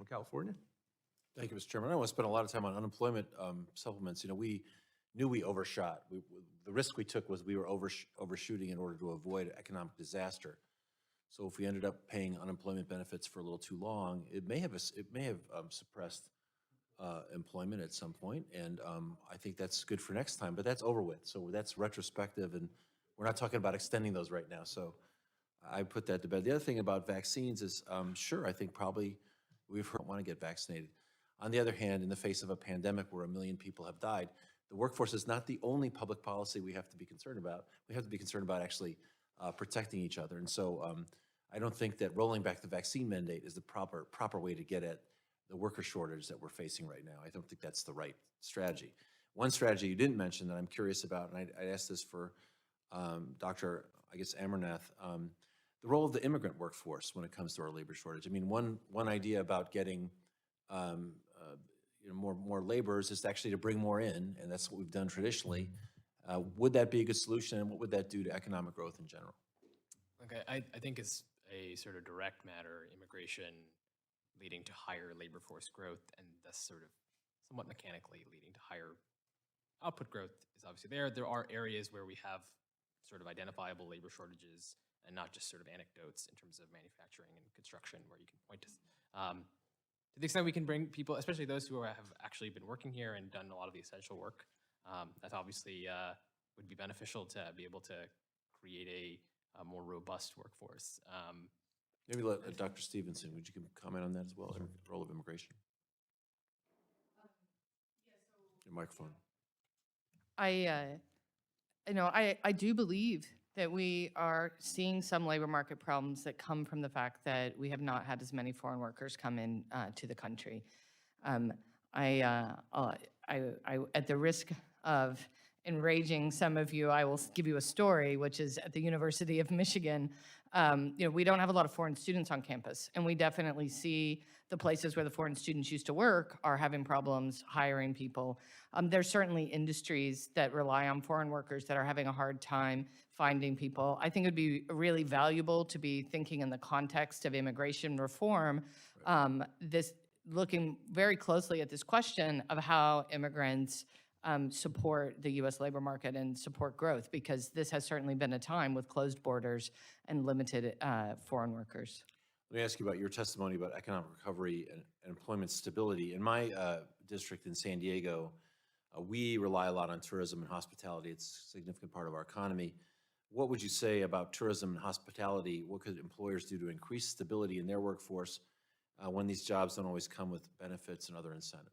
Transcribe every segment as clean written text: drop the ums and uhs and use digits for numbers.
California. Thank you, Mr. Chairman. I don't want to spend a lot of time on unemployment supplements. You know, we knew we overshot. The risk we took was we were overshooting in order to avoid economic disaster. So if we ended up paying unemployment benefits for a little too long, it may have suppressed employment at some point, and I think that's good for next time. But that's over with. So that's retrospective, and we're not talking about extending those right now. So I put that to bed. The other thing about vaccines is, sure, I think probably we've heard want to get vaccinated. On the other hand, in the face of a pandemic where 1 million people have died, the workforce is not the only public policy we have to be concerned about. We have to be concerned about actually protecting each other. And so I don't think that rolling back the vaccine mandate is the proper way to get at the worker shortage that we're facing right now. I don't think that's the right strategy. One strategy you didn't mention that I'm curious about, and I asked this for Dr. Amarnath, the role of the immigrant workforce when it comes to our labor shortage. I mean, one idea about getting more laborers is actually to bring more in, and that's what we've done traditionally. Would that be a good solution, and what would that do to economic growth in general? Okay, I think it's a sort of direct matter, immigration leading to higher labor force growth, and thus sort of somewhat mechanically leading to higher output growth is obviously there. There are areas where we have sort of identifiable labor shortages and not just sort of anecdotes in terms of manufacturing and construction where you can point to the extent we can bring people, especially those who have actually been working here and done a lot of the essential work, that obviously would be beneficial to be able to create a more robust workforce. Maybe let Dr. Stevenson, would you comment on that as well, the role of immigration? Your microphone. I do believe that we are seeing some labor market problems that come from the fact that we have not had as many foreign workers come in to the country. At the risk of enraging some of you, I will give you a story, which is at the University of Michigan. We don't have a lot of foreign students on campus, and we definitely see the places where the foreign students used to work are having problems hiring people. There's certainly industries that rely on foreign workers that are having a hard time finding people. I think it would be really valuable to be thinking in the context of immigration reform, looking very closely at this question of how immigrants support the U.S. labor market and support growth, because this has certainly been a time with closed borders and limited foreign workers. Let me ask you about your testimony about economic recovery and employment stability. In my district in San Diego, we rely a lot on tourism and hospitality. It's a significant part of our economy. What would you say about tourism and hospitality? What could employers do to increase stability in their workforce when these jobs don't always come with benefits and other incentives?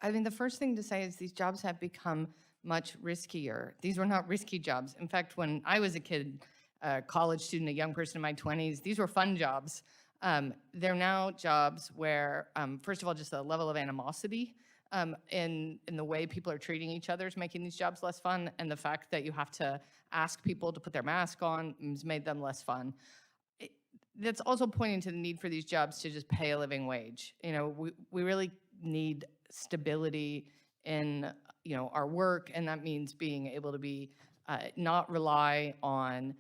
I mean, the first thing to say is these jobs have become much riskier. These were not risky jobs. In fact, when I was a kid, a college student, a young person in my 20s, these were fun jobs. They're now jobs where, first of all, just the level of animosity in the way people are treating each other is making these jobs less fun, and the fact that you have to ask people to put their mask on has made them less fun. That's also pointing to the need for these jobs to just pay a living wage. We really need stability in our work, and that means being able to be not rely on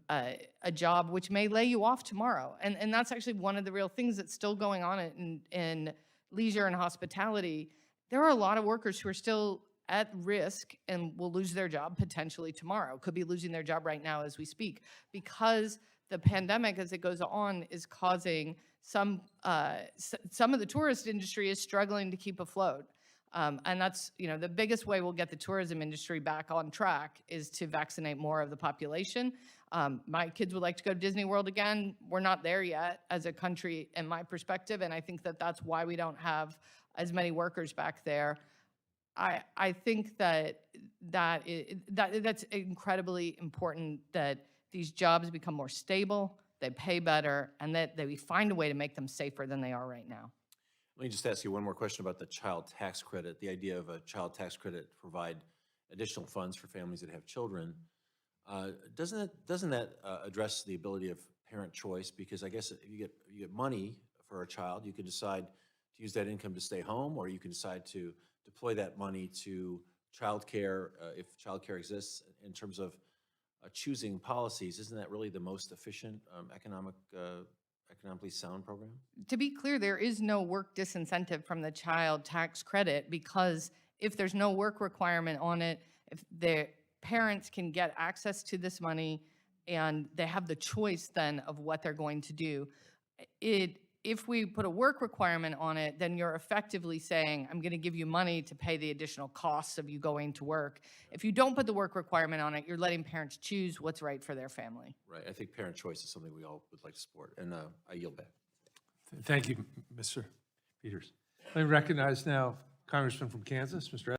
a job which may lay you off tomorrow. And that's actually one of the real things that's still going on in leisure and hospitality. There are a lot of workers who are still at risk and will lose their job potentially tomorrow, could be losing their job right now as we speak, because the pandemic, as it goes on, is causing some of the tourist industry is struggling to keep afloat. And that's, the biggest way we'll get the tourism industry back on track is to vaccinate more of the population. My kids would like to go to Disney World again. We're not there yet as a country, in my perspective, and I think that that's why we don't have as many workers back there. I think that's incredibly important, that these jobs become more stable, they pay better, and that we find a way to make them safer than they are right now. Let me just ask you one more question about the child tax credit. The idea of a child tax credit to provide additional funds for families that have children. Doesn't that address the ability of parent choice? Because I guess if you get money for a child, you can decide to use that income to stay home, or you can decide to deploy that money to childcare if childcare exists. In terms of choosing policies, isn't that really the most efficient economic economically sound program? To be clear, there is no work disincentive from the child tax credit because if there's no work requirement on it, if the parents can get access to this money and they have the choice then of what they're going to do. If we put a work requirement on it, then you're effectively saying, I'm going to give you money to pay the additional costs of you going to work. If you don't put the work requirement on it, you're letting parents choose what's right for their family. Right, I think parent choice is something we all would like to support, and I yield back. Thank you, Mr. Peters. I recognize now Congressman from Kansas, Mr.